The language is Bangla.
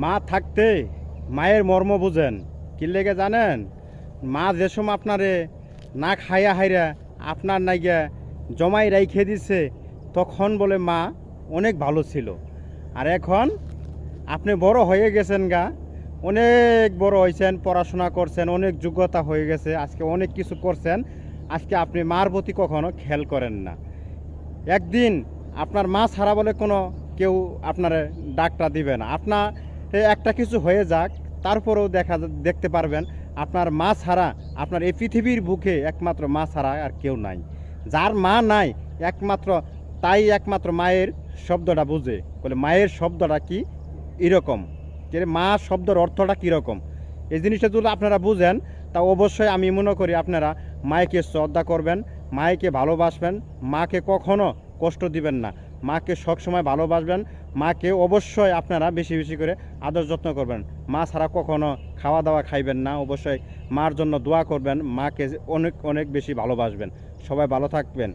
মা থাকতে মায়ের মর্ম বুঝেন কি লেগে জানেন? মা যে সময় আপনারে না খাইয়া হাইরা আপনার নাইগা জমাই রাইখে দিছে, তখন বলে মা অনেক ভালো ছিল। আর এখন আপনি বড় হয়ে গেছেন গা, অনেক বড় হয়েছেন, পড়াশোনা করছেন, অনেক যোগ্যতা হয়ে গেছে, আজকে অনেক কিছু করছেন, আজকে আপনি মার প্রতি কখনো খেয়াল করেন না। একদিন আপনার মা ছাড়া বলে কোনো কেউ আপনার ডাকটা দিবে না। আপনার একটা কিছু হয়ে যাক, তারপরেও দেখতে পারবেন আপনার মা ছাড়া আপনার এই পৃথিবীর বুকে একমাত্র মা ছাড়া আর কেউ নাই। যার মা নাই একমাত্র একমাত্র মায়ের শব্দটা বুঝে, বলে মায়ের শব্দটা কি এরকম, যে মা শব্দের অর্থটা কীরকম। এই জিনিসটা যদি আপনারা বুঝেন, তা অবশ্যই আমি মনে করি আপনারা মাকে শ্রদ্ধা করবেন, মাকে ভালোবাসবেন, মাকে কখনো কষ্ট দিবেন না, মাকে সবসময় ভালোবাসবেন, মাকে অবশ্যই আপনারা বেশি বেশি করে আদর যত্ন করবেন। মা ছাড়া কখনো খাওয়া দাওয়া খাইবেন না, অবশ্যই মার জন্য দোয়া করবেন, মাকে অনেক অনেক বেশি ভালোবাসবেন। সবাই ভালো থাকবেন।